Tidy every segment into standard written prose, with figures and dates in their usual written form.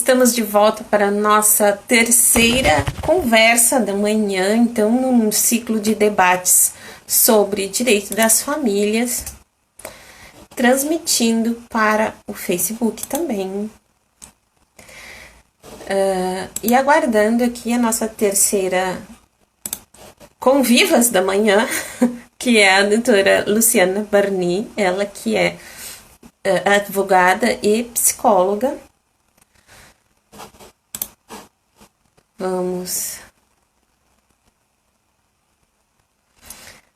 Estamos de volta para a nossa terceira conversa da manhã, então, num ciclo de debates sobre direito das famílias, transmitindo para o Facebook também. E aguardando aqui a nossa terceira convivas da manhã, que é a doutora Luciana Barni, ela que é advogada e psicóloga.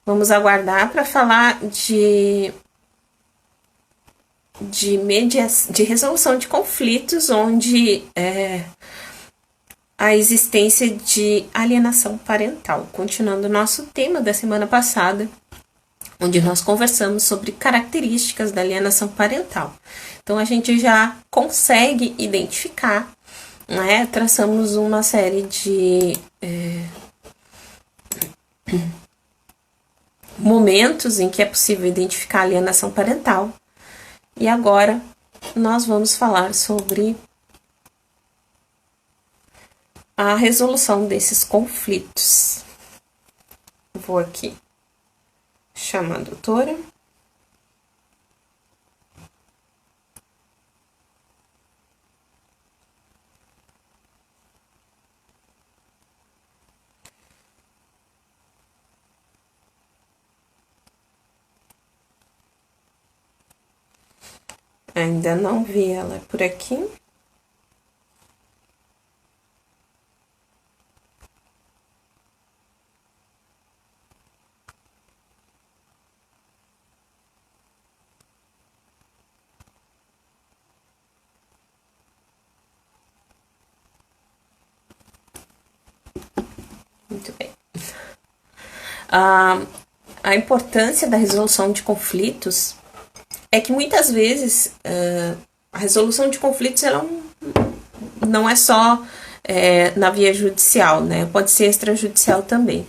Vamos aguardar para falar de resolução de conflitos, onde a existência de alienação parental. Continuando o nosso tema da semana passada, onde nós conversamos sobre características da alienação parental. Então, a gente já consegue identificar, né? Traçamos uma série de momentos em que é possível identificar a alienação parental. E agora nós vamos falar sobre a resolução desses conflitos. Vou aqui chamar a doutora. Ainda não vi ela por aqui. Muito bem. A importância da resolução de conflitos é que muitas vezes a resolução de conflitos ela não é só na via judicial, né? Pode ser extrajudicial também.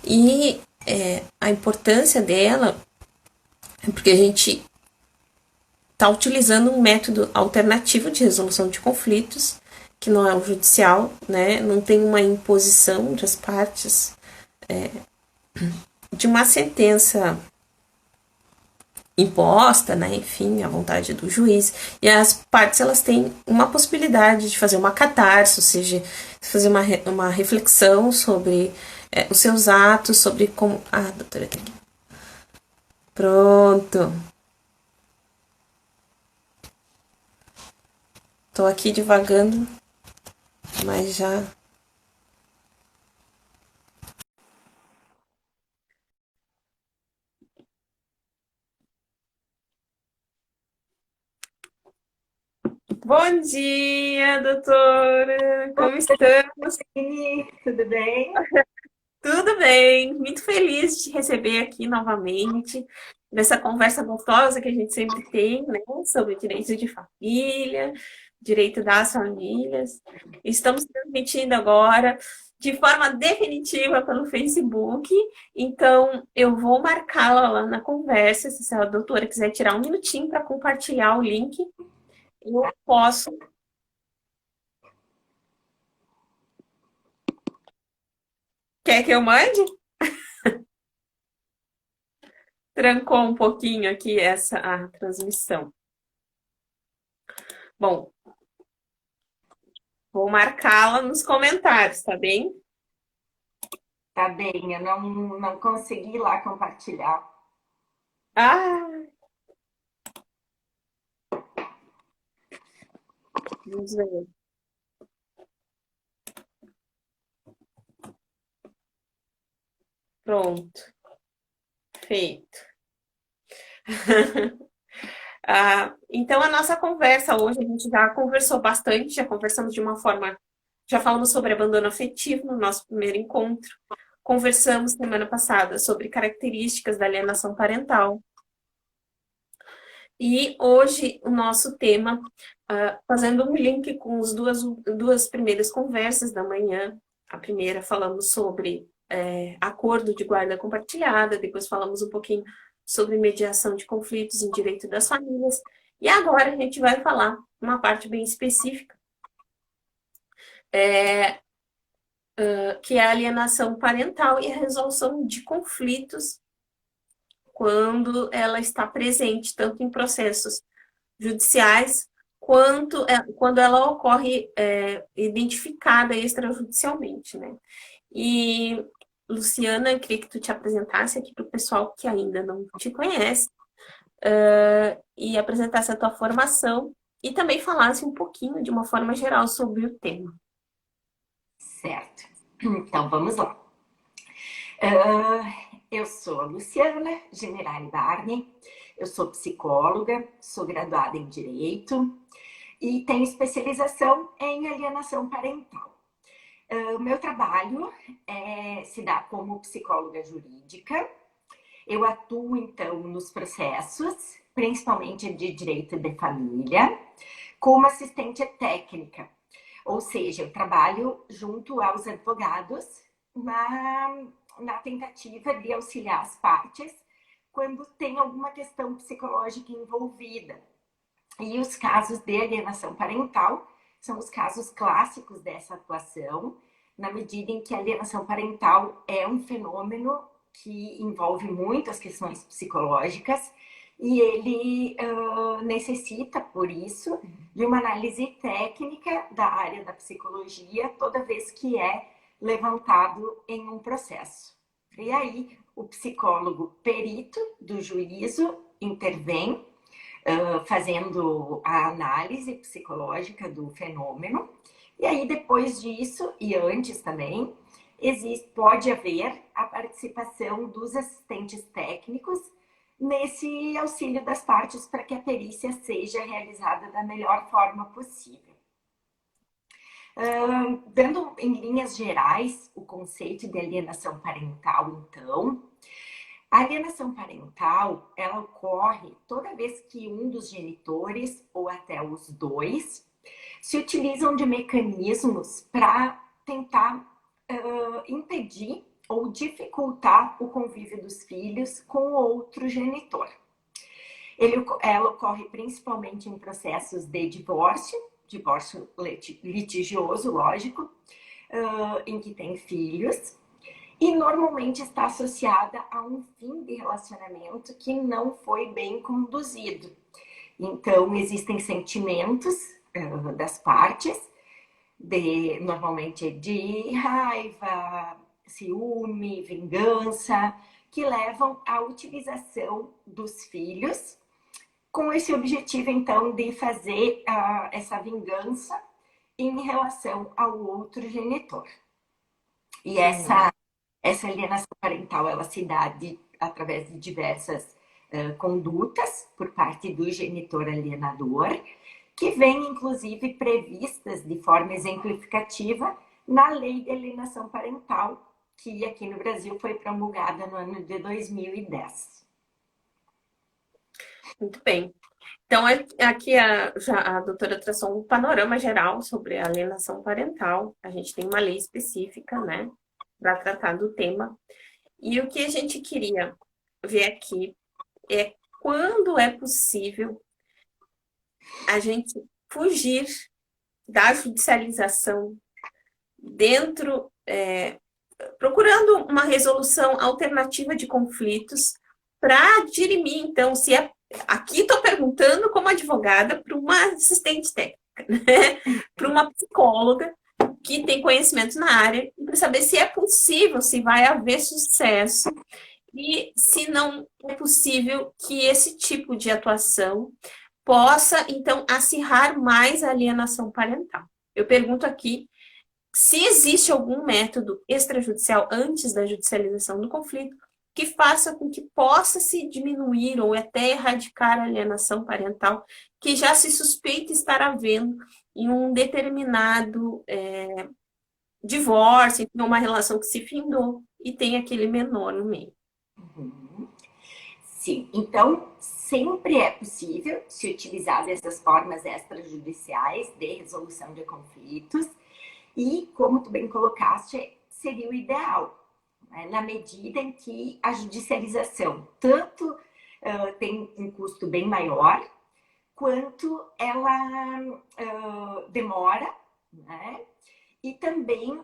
E a importância dela é porque a gente está utilizando um método alternativo de resolução de conflitos, que não é o judicial, né? Não tem uma imposição das partes de uma sentença imposta, né, enfim, à vontade do juiz, e as partes elas têm uma possibilidade de fazer uma catarse, ou seja, fazer uma reflexão sobre os seus atos, sobre como... Ah, doutora, tá aqui. Pronto. Tô aqui divagando, mas já... Bom dia, doutora! Como estamos? Tudo bem? Tudo bem, muito feliz de te receber aqui novamente, nessa conversa gostosa que a gente sempre tem, né, sobre direitos de família, direito das famílias. Estamos transmitindo agora de forma definitiva pelo Facebook, então eu vou marcá-la lá na conversa, se a doutora quiser tirar um minutinho para compartilhar o link, eu posso. Quer que eu mande? Trancou um pouquinho aqui a transmissão. Bom, vou marcá-la nos comentários, tá bem? Tá bem, eu não consegui lá compartilhar. Ah, vamos ver. Pronto, feito. Então, a nossa conversa hoje, a gente já conversou bastante, já conversamos de uma forma, já falamos sobre abandono afetivo no nosso primeiro encontro, conversamos semana passada sobre características da alienação parental, e hoje o nosso tema, fazendo um link com as duas primeiras conversas da manhã, a primeira falamos sobre acordo de guarda compartilhada, depois falamos um pouquinho sobre mediação de conflitos em direito das famílias, e agora a gente vai falar uma parte bem específica, que é a alienação parental e a resolução de conflitos quando ela está presente, tanto em processos judiciais, quando ela ocorre identificada extrajudicialmente, né? E, Luciana, eu queria que tu te apresentasse aqui para o pessoal que ainda não te conhece, e apresentasse a tua formação e também falasse um pouquinho, de uma forma geral, sobre o tema. Certo. Então, vamos lá. Eu sou a Luciana Generali Barney, eu sou psicóloga, sou graduada em Direito e tenho especialização em alienação parental. O meu trabalho se dá como psicóloga jurídica. Eu atuo, então, nos processos, principalmente de direito de família, como assistente técnica. Ou seja, eu trabalho junto aos advogados na tentativa de auxiliar as partes quando tem alguma questão psicológica envolvida. E os casos de alienação parental são os casos clássicos dessa atuação, na medida em que a alienação parental é um fenômeno que envolve muitas questões psicológicas e ele necessita, por isso, de uma análise técnica da área da psicologia toda vez que é levantado em um processo. E aí, o psicólogo perito do juízo intervém, fazendo a análise psicológica do fenômeno. E aí, depois disso, e antes também, pode haver a participação dos assistentes técnicos nesse auxílio das partes para que a perícia seja realizada da melhor forma possível. Dando em linhas gerais o conceito de alienação parental, então, a alienação parental, ela ocorre toda vez que um dos genitores, ou até os dois, se utilizam de mecanismos para tentar impedir ou dificultar o convívio dos filhos com outro genitor. Ela ocorre principalmente em processos de divórcio litigioso, lógico, em que tem filhos, e normalmente está associada a um fim de relacionamento que não foi bem conduzido. Então, existem sentimentos das partes, normalmente de raiva, ciúme, vingança, que levam à utilização dos filhos, com esse objetivo, então, de fazer essa vingança em relação ao outro genitor. E essa alienação parental, ela se dá através de diversas condutas por parte do genitor alienador, que vêm, inclusive, previstas de forma exemplificativa na Lei de Alienação Parental, que aqui no Brasil foi promulgada no ano de 2010. Muito bem. Então, aqui a doutora traçou um panorama geral sobre a alienação parental. A gente tem uma lei específica, né, para tratar do tema. E o que a gente queria ver aqui é quando é possível a gente fugir da judicialização procurando uma resolução alternativa de conflitos para dirimir, então, se é. Aqui estou perguntando como advogada para uma assistente técnica, né? Para uma psicóloga que tem conhecimento na área, para saber se é possível, se vai haver sucesso e se não é possível que esse tipo de atuação possa, então, acirrar mais a alienação parental. Eu pergunto aqui se existe algum método extrajudicial antes da judicialização do conflito que faça com que possa se diminuir ou até erradicar a alienação parental que já se suspeita estar havendo em um determinado divórcio, em uma relação que se findou e tem aquele menor no meio. Sim, então sempre é possível se utilizar dessas formas extrajudiciais de resolução de conflitos e, como tu bem colocaste, seria o ideal, né? Na medida em que a judicialização tanto tem um custo bem maior, quanto ela demora, né? e também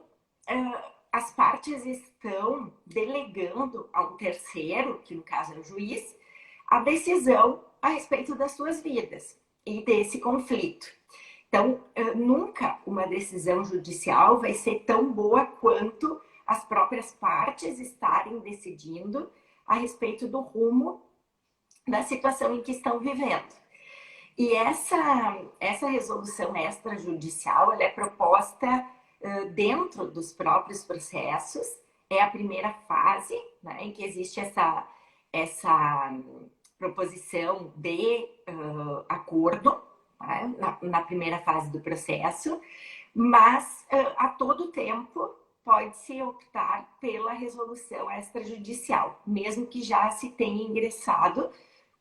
as partes estão delegando a um terceiro, que no caso é o juiz, a decisão a respeito das suas vidas e desse conflito. Então, nunca uma decisão judicial vai ser tão boa quanto as próprias partes estarem decidindo a respeito do rumo da situação em que estão vivendo. E essa resolução extrajudicial ela é proposta dentro dos próprios processos, é a primeira fase, né, em que existe essa proposição de acordo, né, na primeira fase do processo, mas a todo tempo pode-se optar pela resolução extrajudicial, mesmo que já se tenha ingressado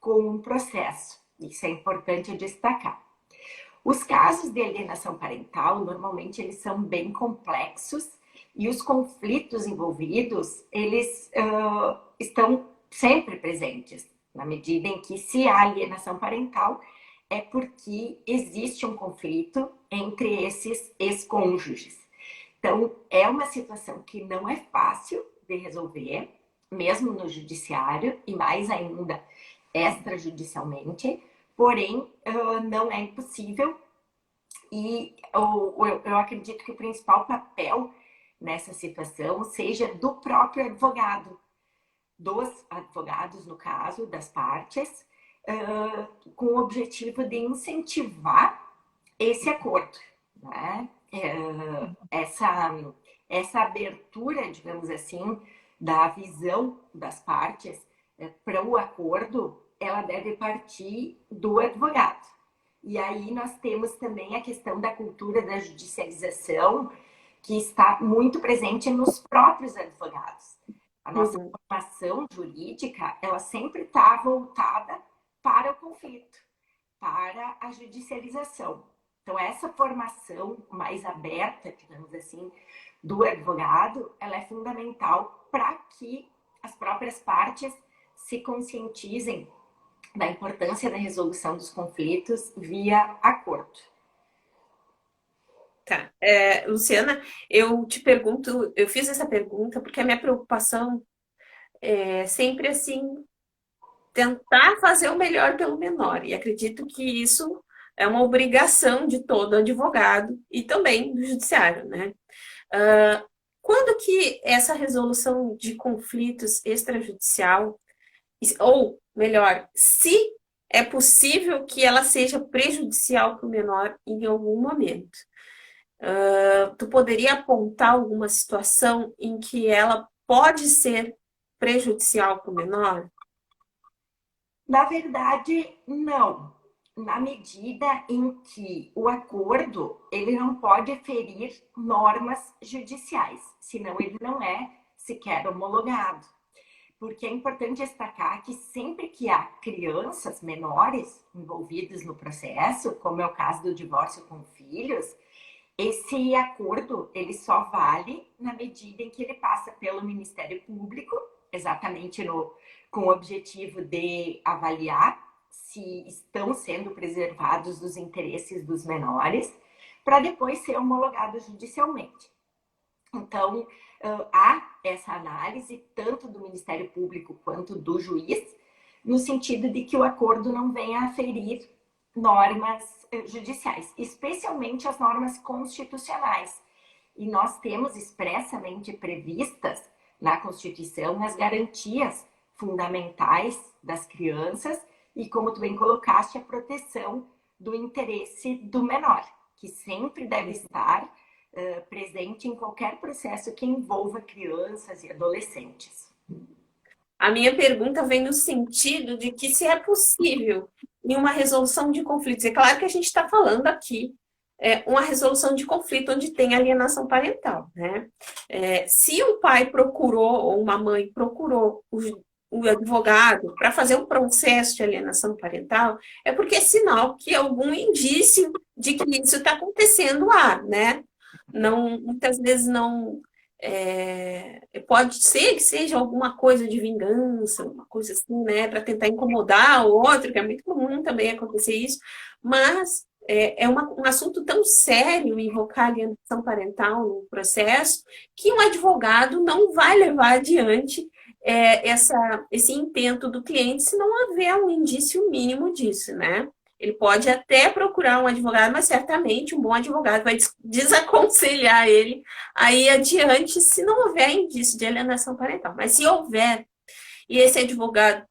com um processo. Isso é importante destacar. Os casos de alienação parental, normalmente, eles são bem complexos e os conflitos envolvidos, eles estão sempre presentes, na medida em que se há alienação parental, é porque existe um conflito entre esses ex-cônjuges. Então, é uma situação que não é fácil de resolver, mesmo no judiciário, e mais ainda extrajudicialmente, porém, não é impossível. E eu acredito que o principal papel nessa situação seja do próprio advogado, dos advogados, no caso, das partes, com o objetivo de incentivar esse acordo, né? Essa abertura, digamos assim, da visão das partes para o acordo, ela deve partir do advogado. E aí nós temos também a questão da cultura da judicialização, que está muito presente nos próprios advogados. A nossa formação jurídica, ela sempre está voltada para o conflito, para a judicialização. Então, essa formação mais aberta, digamos assim, do advogado, ela é fundamental para que as próprias partes se conscientizem da importância da resolução dos conflitos via acordo. Tá. Luciana, eu te pergunto, eu fiz essa pergunta porque a minha preocupação é sempre assim, tentar fazer o melhor pelo menor. E acredito que isso é uma obrigação de todo advogado e também do judiciário, né? Quando que essa resolução de conflitos extrajudicial, ou melhor, se é possível que ela seja prejudicial para o menor em algum momento? Tu poderia apontar alguma situação em que ela pode ser prejudicial para o menor? Na verdade, não. Na medida em que o acordo ele não pode ferir normas judiciais, senão ele não é sequer homologado. Porque é importante destacar que sempre que há crianças menores envolvidas no processo, como é o caso do divórcio com filhos, esse acordo ele só vale na medida em que ele passa pelo Ministério Público, exatamente com o objetivo de avaliar se estão sendo preservados os interesses dos menores, para depois ser homologado judicialmente. Então, há essa análise tanto do Ministério Público quanto do juiz, no sentido de que o acordo não venha a ferir normas judiciais, especialmente as normas constitucionais. E nós temos expressamente previstas na Constituição as garantias fundamentais das crianças e, como tu bem colocaste, a proteção do interesse do menor, que sempre deve estar presente em qualquer processo que envolva crianças e adolescentes. A minha pergunta vem no sentido de que se é possível em uma resolução de conflitos, é claro que a gente está falando aqui uma resolução de conflito onde tem alienação parental, né? Se um pai procurou, ou uma mãe procurou o advogado para fazer um processo de alienação parental, é porque é sinal que algum indício de que isso está acontecendo lá, né? Não, muitas vezes não... pode ser que seja alguma coisa de vingança, uma coisa assim, né, para tentar incomodar o outro, que é muito comum também acontecer isso, mas um assunto tão sério invocar alienação parental no processo que um advogado não vai levar adiante esse intento do cliente se não houver um indício mínimo disso, né? Ele pode até procurar um advogado, mas certamente um bom advogado vai desaconselhar ele a ir adiante se não houver indício de alienação parental. Mas se houver, e esse advogado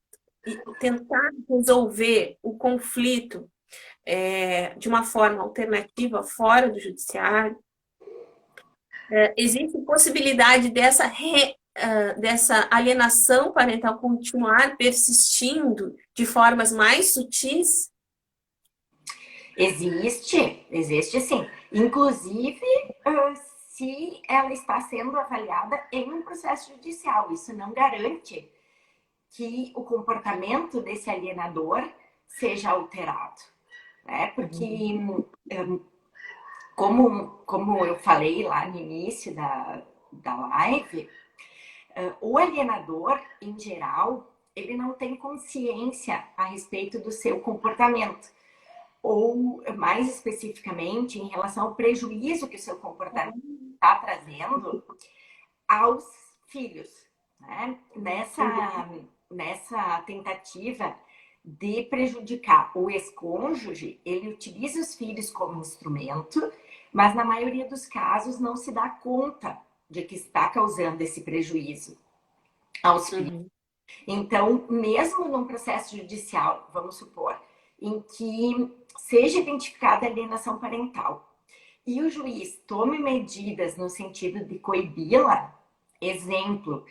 tentar resolver o conflito de uma forma alternativa fora do judiciário, existe possibilidade dessa alienação parental continuar persistindo de formas mais sutis? Existe sim. Inclusive, se ela está sendo avaliada em um processo judicial. Isso não garante que o comportamento desse alienador seja alterado, né? Porque, como eu falei lá no início da live, o alienador, em geral, ele não tem consciência a respeito do seu comportamento. Ou, mais especificamente, em relação ao prejuízo que o seu comportamento está trazendo aos filhos, né? Nessa tentativa de prejudicar o ex-cônjuge, ele utiliza os filhos como instrumento, mas na maioria dos casos não se dá conta de que está causando esse prejuízo aos filhos. Então, mesmo num processo judicial, vamos supor, em que seja identificada a alienação parental e o juiz tome medidas no sentido de coibi-la, exemplo,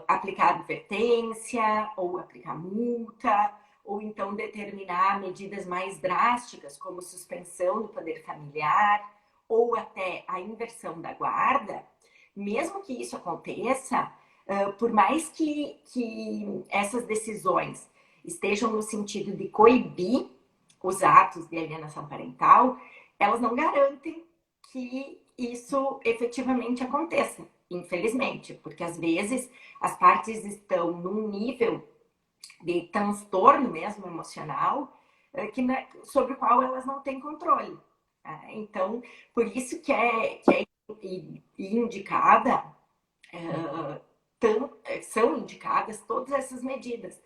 aplicar advertência ou aplicar multa, ou então determinar medidas mais drásticas, como suspensão do poder familiar, ou até a inversão da guarda, mesmo que isso aconteça, por mais que essas decisões estejam no sentido de coibir os atos de alienação parental, elas não garantem que isso efetivamente aconteça, infelizmente, porque às vezes as partes estão num nível de transtorno mesmo emocional sobre o qual elas não têm controle. Então, por isso que é indicada, são indicadas todas essas medidas,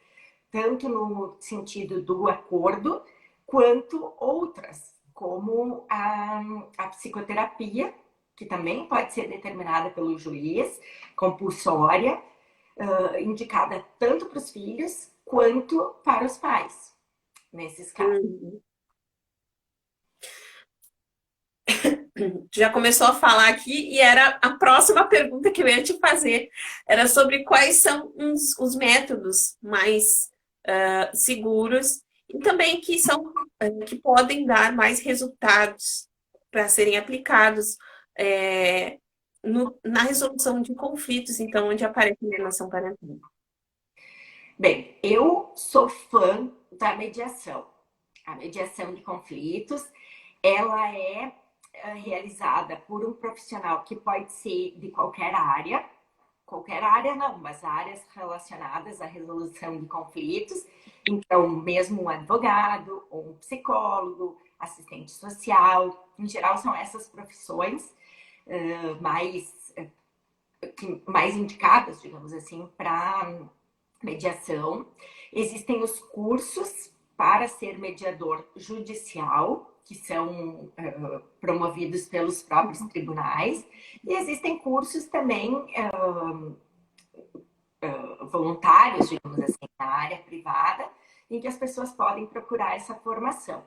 tanto no sentido do acordo, quanto outras, como a psicoterapia, que também pode ser determinada pelo juiz, compulsória, indicada tanto para os filhos quanto para os pais, nesses casos. Já começou a falar aqui e era a próxima pergunta que eu ia te fazer. Era sobre quais são os métodos mais seguros e também que podem dar mais resultados para serem aplicados na resolução de conflitos, então, onde aparece alienação parental. Bem, eu sou fã da mediação. A mediação de conflitos, ela é realizada por um profissional que pode ser de qualquer área não, mas áreas relacionadas à resolução de conflitos. Então, mesmo um advogado, ou um psicólogo, assistente social, em geral são essas profissões mais indicadas, digamos assim, para mediação. Existem os cursos para ser mediador judicial, que são promovidos pelos próprios tribunais, e existem cursos também voluntários, digamos assim, na área privada, em que as pessoas podem procurar essa formação.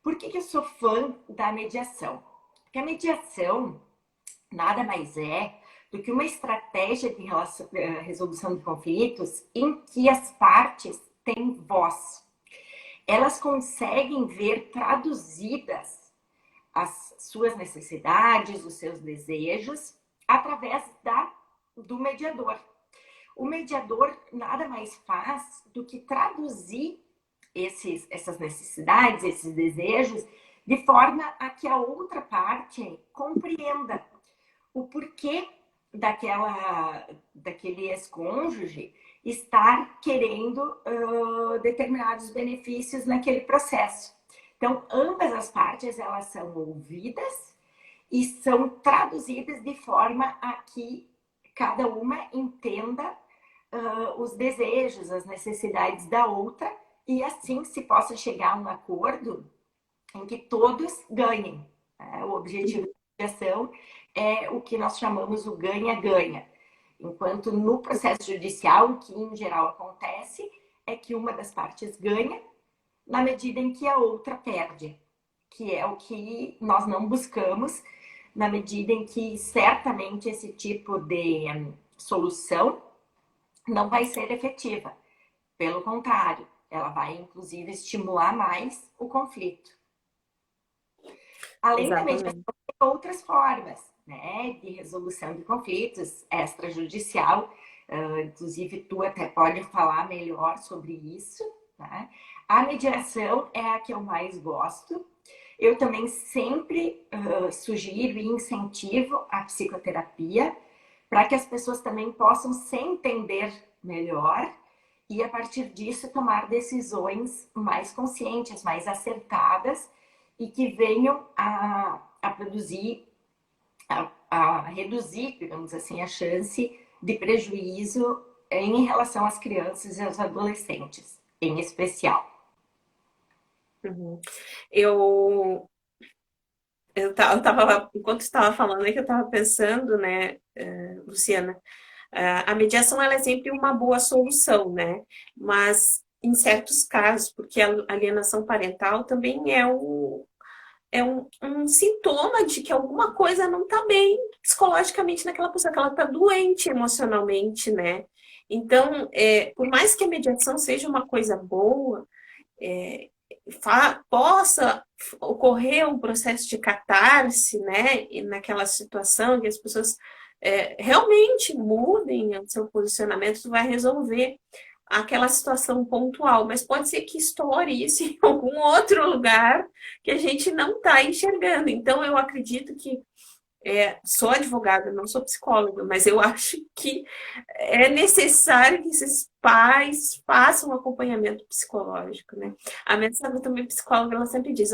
Por que eu sou fã da mediação? Porque a mediação nada mais é do que uma estratégia de resolução de conflitos em que as partes têm voz. Elas conseguem ver traduzidas as suas necessidades, os seus desejos, através do mediador. O mediador nada mais faz do que traduzir essas necessidades, esses desejos, de forma a que a outra parte compreenda o porquê daquele ex-cônjuge estar querendo determinados benefícios naquele processo. Então, ambas as partes, elas são ouvidas e são traduzidas de forma a que cada uma entenda os desejos, as necessidades da outra, e assim se possa chegar a um acordo em que todos ganhem. O objetivo da mediação é o que nós chamamos o ganha-ganha. Enquanto no processo judicial, o que em geral acontece é que uma das partes ganha na medida em que a outra perde, que é o que nós não buscamos, na medida em que certamente esse tipo de solução não vai ser efetiva. Pelo contrário, ela vai inclusive estimular mais o conflito. Além da mediação, tem outras formas, né, de resolução de conflitos extrajudicial. Inclusive, tu até pode falar melhor sobre isso. Né? A mediação é a que eu mais gosto. Eu também sempre sugiro e incentivo a psicoterapia para que as pessoas também possam se entender melhor e, a partir disso, tomar decisões mais conscientes, mais acertadas e que venham a produzir, a reduzir, digamos assim, a chance de prejuízo em relação às crianças e aos adolescentes, em especial. Uhum. Eu tava, enquanto estava falando aí, que eu estava pensando, né, Luciana, a mediação ela é sempre uma boa solução, né? Mas em certos casos, porque a alienação parental também é um sintoma de que alguma coisa não está bem psicologicamente naquela pessoa, que ela está doente emocionalmente, né? Então, por mais que a mediação seja uma coisa boa, possa ocorrer um processo de catarse, né, naquela situação que as pessoas realmente mudem o seu posicionamento, isso vai resolver aquela situação pontual, mas pode ser que estoure isso em algum outro lugar que a gente não está enxergando. Então, eu acredito que sou advogada, não sou psicóloga, mas eu acho que é necessário que esses pais façam um acompanhamento psicológico, né? A minha sogra também psicóloga, ela sempre diz,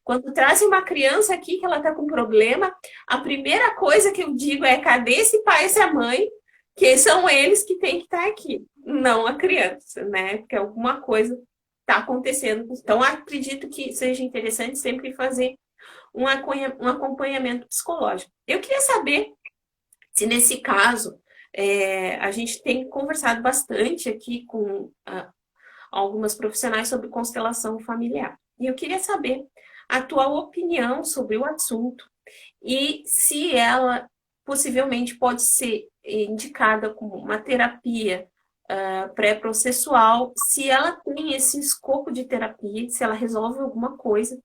quando trazem uma criança aqui que ela tá com problema, a primeira coisa que eu digo é, cadê esse pai e essa mãe? Que são eles que têm que estar aqui, não a criança, né? Porque alguma coisa está acontecendo. Então, acredito que seja interessante sempre fazer um acompanhamento psicológico. Eu queria saber se nesse caso a gente tem conversado bastante aqui com algumas profissionais sobre constelação familiar. E eu queria saber a tua opinião sobre o assunto e se ela possivelmente pode ser indicada como uma terapia pré-processual, se ela tem esse escopo de terapia, se ela resolve alguma coisa,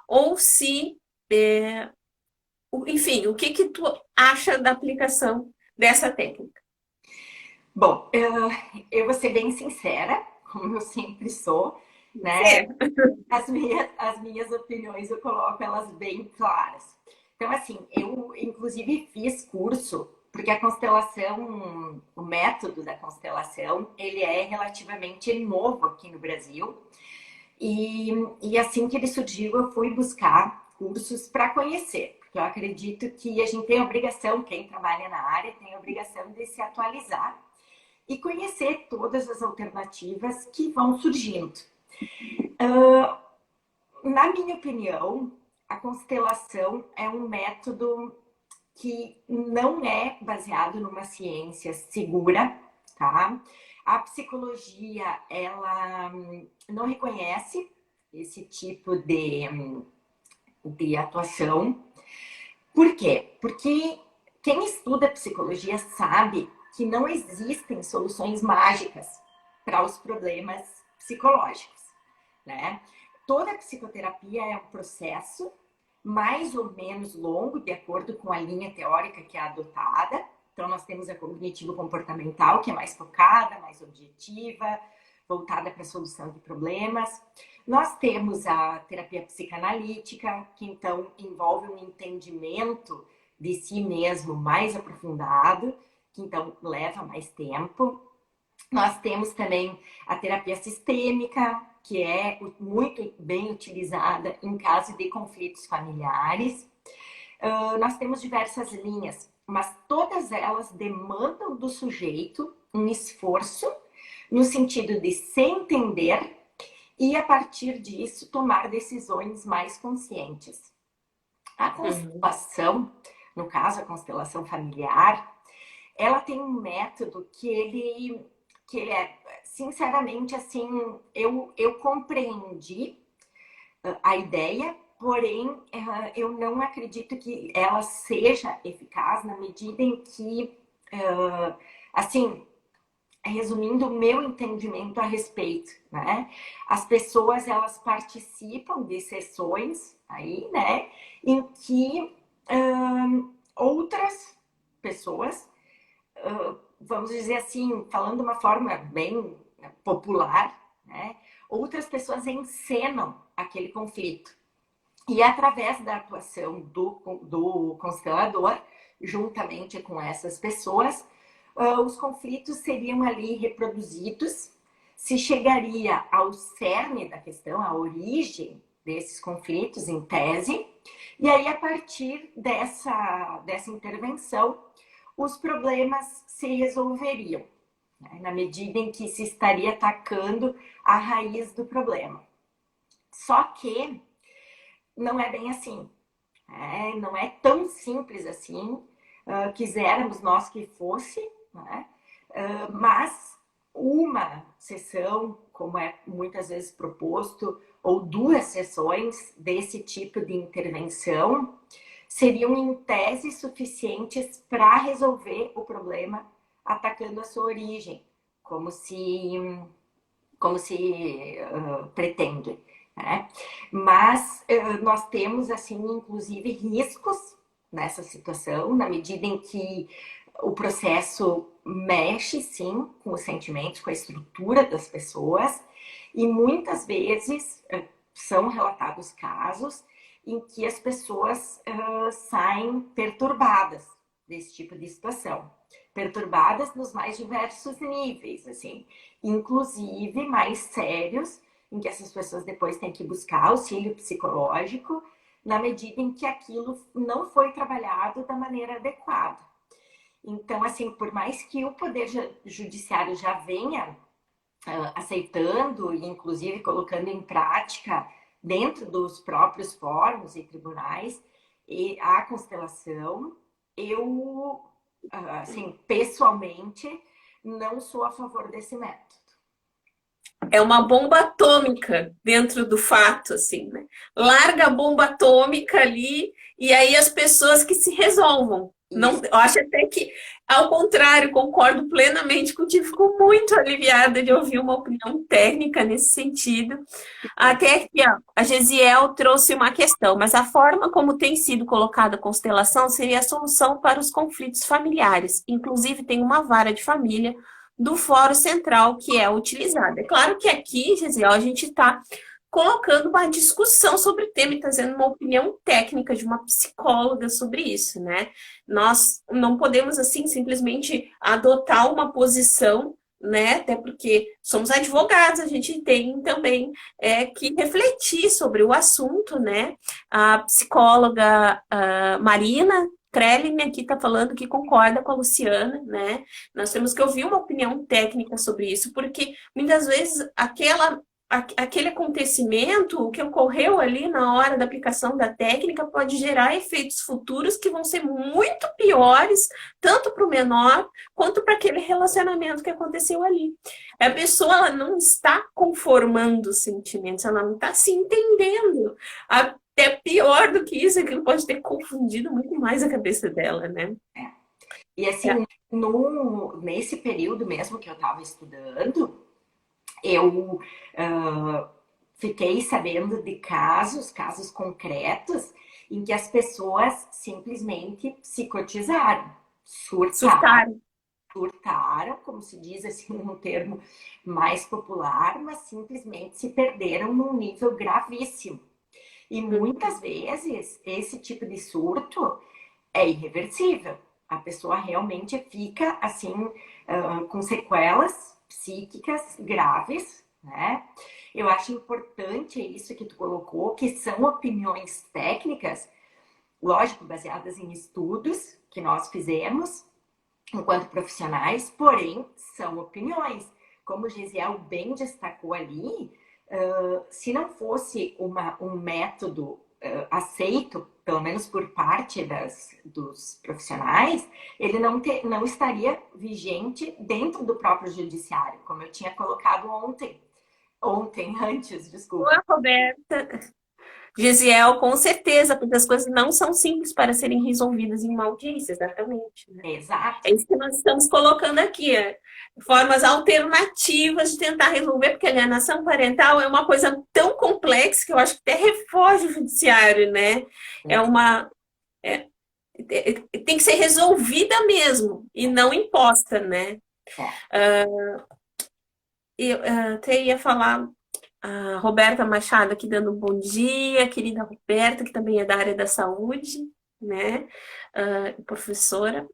ou se enfim, o que tu acha da aplicação dessa técnica? Bom, eu vou ser bem sincera, como eu sempre sou, né? As minhas opiniões eu coloco elas bem claras. Então, assim, eu inclusive fiz curso, porque a constelação, o método da constelação, ele é relativamente novo aqui no Brasil. E assim que ele surgiu, eu fui buscar cursos para conhecer, porque eu acredito que a gente tem a obrigação, quem trabalha na área tem a obrigação de se atualizar e conhecer todas as alternativas que vão surgindo. Na minha opinião, a constelação é um método que não é baseado numa ciência segura, tá? A psicologia, ela não reconhece esse tipo de atuação. Por quê? Porque quem estuda psicologia sabe que não existem soluções mágicas para os problemas psicológicos, né? Toda psicoterapia é um processo mais ou menos longo, de acordo com a linha teórica que é adotada. Então, nós temos a cognitivo-comportamental, que é mais focada, mais objetiva, voltada para a solução de problemas. Nós temos a terapia psicanalítica, que então envolve um entendimento de si mesmo mais aprofundado, que então leva mais tempo. Nós temos também a terapia sistêmica, que é muito bem utilizada em caso de conflitos familiares. Nós temos diversas linhas, mas todas elas demandam do sujeito um esforço no sentido de se entender e, a partir disso, tomar decisões mais conscientes. A constelação, no caso, a constelação familiar, ela tem um método que ele é, sinceramente, assim, eu compreendi a ideia, porém, eu não acredito que ela seja eficaz na medida em que, assim, resumindo o meu entendimento a respeito, né? As pessoas, elas participam de sessões aí, né? Em que outras pessoas, vamos dizer assim, falando de uma forma bem popular, né? Outras pessoas encenam aquele conflito. E através da atuação do constelador, juntamente com essas pessoas, os conflitos seriam ali reproduzidos, se chegaria ao cerne da questão, à origem desses conflitos, em tese, e aí, a partir dessa intervenção, os problemas se resolveriam, né, na medida em que se estaria atacando a raiz do problema. Só que não é bem assim, né? Não é tão simples assim, quiséramos nós que fosse, né? Mas uma sessão, como é muitas vezes proposto, ou 2 sessões desse tipo de intervenção, seriam em tese suficientes para resolver o problema atacando a sua origem, como se pretende, né? Mas nós temos, assim, inclusive, riscos nessa situação, na medida em que o processo mexe, sim, com os sentimentos, com a estrutura das pessoas, e muitas vezes são relatados casos em que as pessoas saem perturbadas desse tipo de situação. Perturbadas nos mais diversos níveis, assim, inclusive mais sérios, em que essas pessoas depois têm que buscar auxílio psicológico, na medida em que aquilo não foi trabalhado da maneira adequada. Então, assim, por mais que o Poder Judiciário já venha aceitando e, inclusive, colocando em prática dentro dos próprios fóruns e tribunais e a constelação, eu, assim, pessoalmente, não sou a favor desse método. É uma bomba atômica dentro do fato, assim, né? Larga a bomba atômica ali e aí as pessoas que se resolvam. Não, eu acho até que, ao contrário, concordo plenamente contigo. Fico muito aliviada de ouvir uma opinião técnica nesse sentido. Até aqui, ó, a Gesiel trouxe uma questão, mas a forma como tem sido colocada a constelação seria a solução para os conflitos familiares. Inclusive, tem uma vara de família do Fórum Central que é utilizada. É claro que aqui, Gesiel, a gente está colocando uma discussão sobre o tema e trazendo uma opinião técnica de uma psicóloga sobre isso, né? Nós não podemos, assim, simplesmente adotar uma posição, né? Até porque somos advogados, a gente tem também que refletir sobre o assunto, né? A psicóloga Marina Krellin aqui está falando que concorda com a Luciana, né? Nós temos que ouvir uma opinião técnica sobre isso, porque muitas vezes aquele acontecimento, o que ocorreu ali na hora da aplicação da técnica, pode gerar efeitos futuros que vão ser muito piores, tanto para o menor, quanto para aquele relacionamento que aconteceu ali. A pessoa ela não está conformando os sentimentos, ela não está se entendendo. Até pior do que isso, aquilo pode ter confundido muito mais a cabeça dela, né? E assim, nesse período mesmo que eu estava estudando, eu fiquei sabendo de casos concretos em que as pessoas simplesmente psicotizaram, surtaram, como se diz assim num termo mais popular, mas simplesmente se perderam num nível gravíssimo. E muitas vezes esse tipo de surto é irreversível. A pessoa realmente fica assim com sequelas psíquicas graves, né? Eu acho importante isso que tu colocou, que são opiniões técnicas, lógico, baseadas em estudos que nós fizemos enquanto profissionais, porém, são opiniões. Como o Gisiel bem destacou ali, se não fosse um método aceito, pelo menos por parte dos profissionais, ele não estaria vigente dentro do próprio judiciário, como eu tinha colocado antes, desculpa. Boa, Roberta. Gisiel, com certeza, porque as coisas não são simples para serem resolvidas em uma audiência, exatamente, né? Exato. É isso que nós estamos colocando aqui, formas alternativas de tentar resolver, porque a alienação parental é uma coisa tão complexa que eu acho que até refoge o judiciário, né? É uma. é- tem que ser resolvida mesmo e não imposta, né? É. Eu até ia falar a Roberta Machado aqui dando um bom dia, querida Roberta, que também é da área da saúde, né? Professora.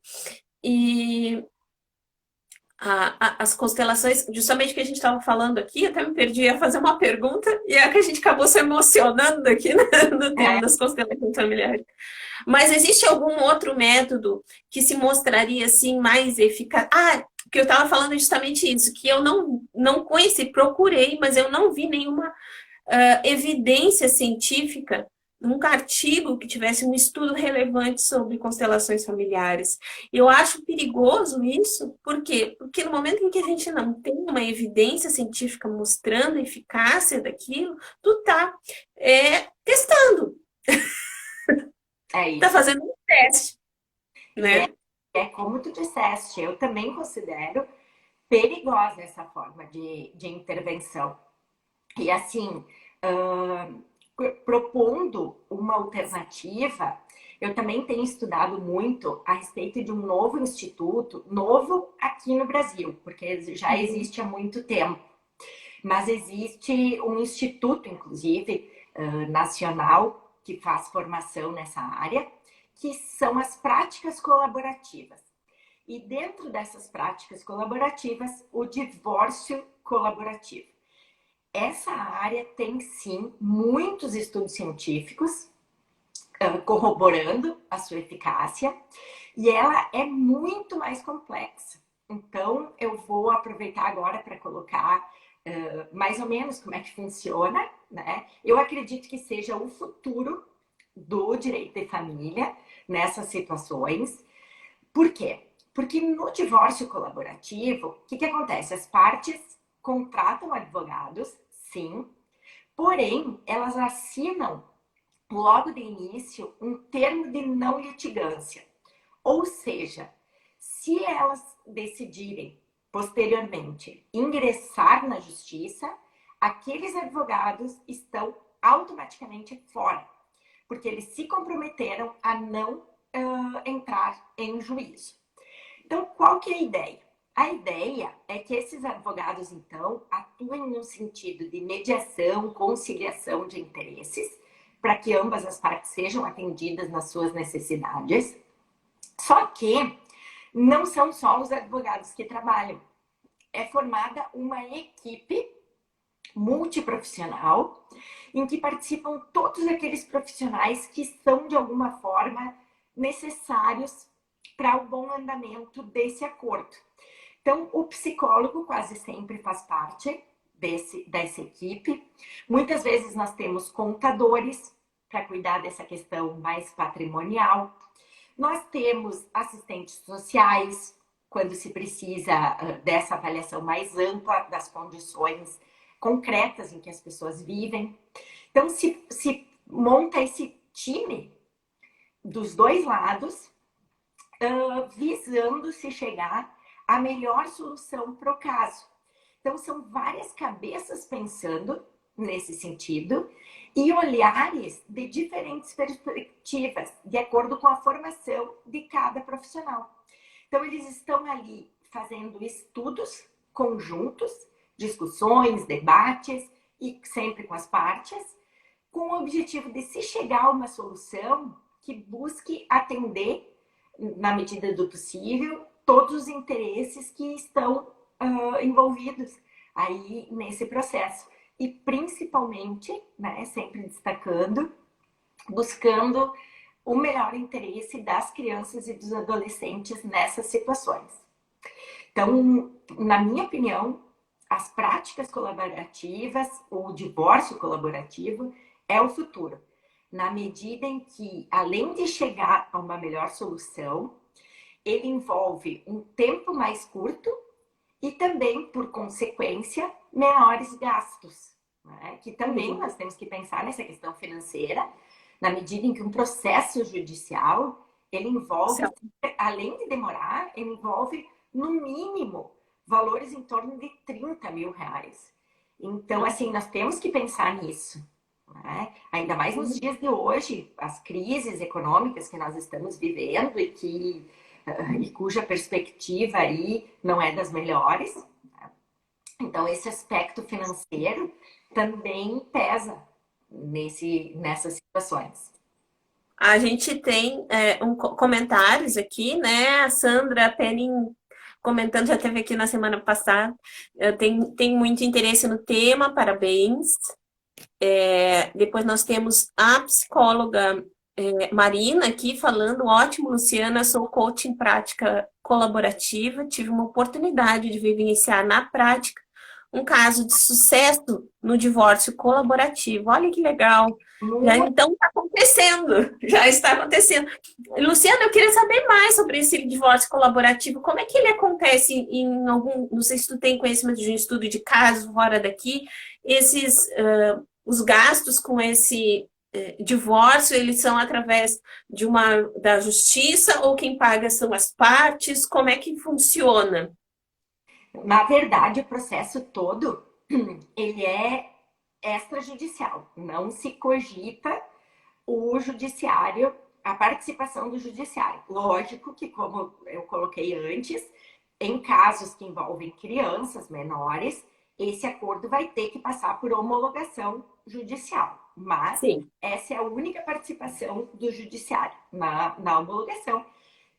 E as constelações, justamente que a gente estava falando aqui, até me perdi a fazer uma pergunta, e é que a gente acabou se emocionando aqui, né, no tema É. das constelações familiares. Mas existe algum outro método que se mostraria assim mais eficaz? Que eu estava falando justamente isso, que eu não conheci, procurei, mas eu não vi nenhuma evidência científica, nunca artigo que tivesse um estudo relevante sobre constelações familiares. Eu acho perigoso isso, por quê? Porque no momento em que a gente não tem uma evidência científica mostrando a eficácia daquilo, tu tá testando, É tá isso. fazendo um teste, E né? é como tu disseste, eu também considero perigosa essa forma de intervenção. E assim, propondo uma alternativa, eu também tenho estudado muito a respeito de um novo instituto, novo aqui no Brasil, porque já existe há muito tempo, mas existe um instituto, inclusive, nacional, que faz formação nessa área, que são as práticas colaborativas. E dentro dessas práticas colaborativas, o divórcio colaborativo. Essa área tem sim muitos estudos científicos corroborando a sua eficácia e ela é muito mais complexa. Então, eu vou aproveitar agora para colocar mais ou menos como é que funciona, né? Eu acredito que seja o futuro do direito de família nessas situações. Por quê? Porque no divórcio colaborativo, o que acontece? As partes contratam advogados, sim, porém, elas assinam logo de início um termo de não litigância. Ou seja, se elas decidirem posteriormente ingressar na justiça, aqueles advogados estão automaticamente fora, porque eles se comprometeram a não entrar em juízo. Então, qual que é a ideia? A ideia é que esses advogados, então, atuem no sentido de mediação, conciliação de interesses, para que ambas as partes sejam atendidas nas suas necessidades. Só que não são só os advogados que trabalham. É formada uma equipe multiprofissional em que participam todos aqueles profissionais que são, de alguma forma, necessários para o bom andamento desse acordo. Então, o psicólogo quase sempre faz parte dessa equipe. Muitas vezes nós temos contadores para cuidar dessa questão mais patrimonial. Nós temos assistentes sociais, quando se precisa dessa avaliação mais ampla das condições concretas em que as pessoas vivem. Então, se monta esse time dos dois lados, visando se chegar à melhor solução para o caso. Então, são várias cabeças pensando nesse sentido e olhares de diferentes perspectivas, de acordo com a formação de cada profissional. Então, eles estão ali fazendo estudos conjuntos, discussões, debates, e sempre com as partes, com o objetivo de se chegar a uma solução que busque atender, na medida do possível, todos os interesses que estão envolvidos aí nesse processo. E principalmente, né, sempre destacando, buscando o melhor interesse das crianças e dos adolescentes nessas situações. Então, na minha opinião, as práticas colaborativas, o divórcio colaborativo é o futuro, na medida em que, além de chegar a uma melhor solução, ele envolve um tempo mais curto e também, por consequência, menores gastos, né? Que também nós temos que pensar nessa questão financeira, na medida em que um processo judicial, ele envolve, além de demorar, ele envolve, no mínimo, valores em torno de 30 mil reais. Então, assim, nós temos que pensar nisso, né? Ainda mais nos dias de hoje, as crises econômicas que nós estamos vivendo e cuja perspectiva aí não é das melhores. Então, esse aspecto financeiro também pesa nessas situações. A gente tem comentários aqui, né? A Sandra Penning comentando, já teve aqui na semana passada. Tem muito interesse no tema, parabéns. Depois nós temos a psicóloga Marina aqui falando, ótimo, Luciana, sou coach em prática colaborativa, tive uma oportunidade de vivenciar na prática um caso de sucesso no divórcio colaborativo. Olha que legal. Já então está acontecendo, já está acontecendo. Luciana, eu queria saber mais sobre esse divórcio colaborativo. Como é que ele acontece em algum... Não sei se tu tem conhecimento de um estudo de caso fora daqui. Os gastos com esse divórcio, eles são através da justiça ou quem paga são as partes? Como é que funciona? Na verdade, o processo todo, ele é extrajudicial. Não se cogita o judiciário, a participação do judiciário. Lógico que, como eu coloquei antes, em casos que envolvem crianças menores, esse acordo vai ter que passar por homologação judicial. Mas Sim. Essa é a única participação do judiciário na homologação,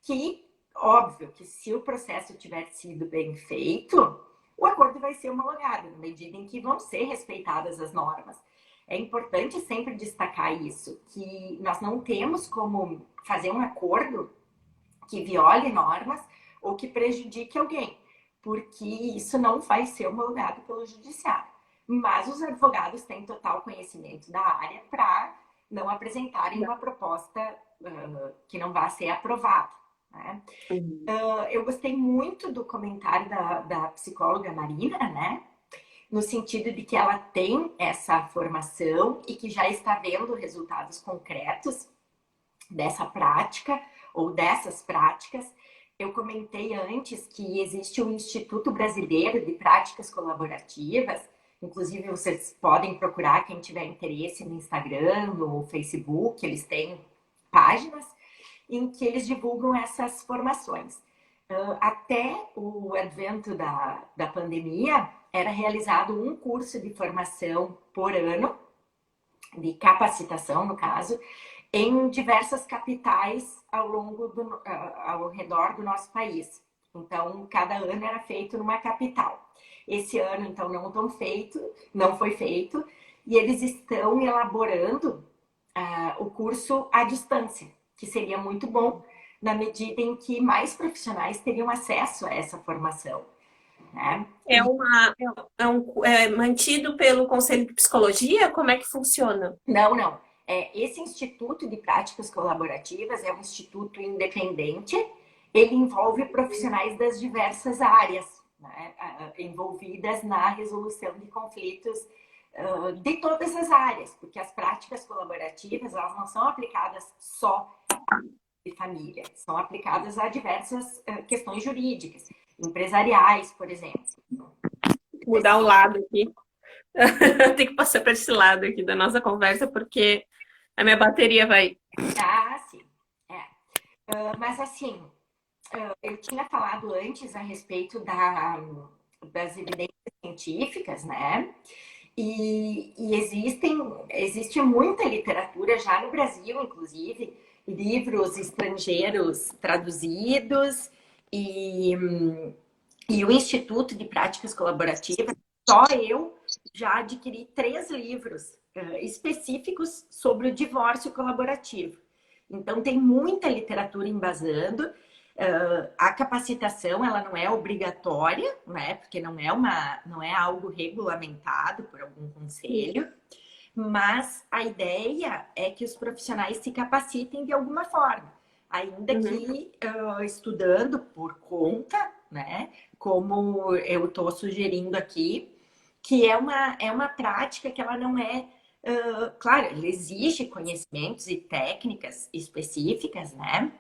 que, óbvio, que se o processo tiver sido bem feito, o acordo vai ser homologado, na medida em que vão ser respeitadas as normas. É importante sempre destacar isso, que nós não temos como fazer um acordo que viole normas ou que prejudique alguém, porque isso não vai ser homologado pelo judiciário. Mas os advogados têm total conhecimento da área para não apresentarem uma proposta que não vai ser aprovada. Né? Eu gostei muito do comentário da psicóloga Marina, né? No sentido de que ela tem essa formação e que já está vendo resultados concretos dessa prática ou dessas práticas. Eu comentei antes que existe o Instituto Brasileiro de Práticas Colaborativas, inclusive vocês podem procurar, quem tiver interesse, no Instagram, no Facebook, eles têm páginas em que eles divulgam essas formações. Até o advento da pandemia, era realizado um curso de formação por ano, de capacitação, no caso, em diversas capitais ao redor do nosso país. Então, cada ano era feito numa capital. Esse ano, então, não foi feito, e eles estão elaborando o curso à distância, que seria muito bom, na medida em que mais profissionais teriam acesso a essa formação. Né? É mantido pelo Conselho de Psicologia? Como é que funciona? Não. Esse Instituto de Práticas Colaborativas é um instituto independente. Ele envolve profissionais das diversas áreas, né, envolvidas na resolução de conflitos de todas as áreas, porque as práticas colaborativas, elas não são aplicadas só de família, são aplicadas a diversas questões jurídicas, empresariais, por exemplo. Vou mudar o lado aqui. Tem que passar para esse lado aqui da nossa conversa, porque a minha bateria vai... Sim. Mas assim, eu tinha falado antes a respeito das evidências científicas, né? E existe muita literatura já no Brasil, inclusive, livros estrangeiros traduzidos, e o Instituto de Práticas Colaborativas só eu já adquiri 3 livros específicos sobre o divórcio colaborativo. Então, tem muita literatura embasando. A capacitação, ela não é obrigatória, né? Porque não é algo regulamentado por algum conselho. Mas a ideia é que os profissionais se capacitem de alguma forma, ainda que estudando por conta, né? Como eu estou sugerindo aqui, que é uma prática que ela não é. Claro, ela exige conhecimentos e técnicas específicas, né?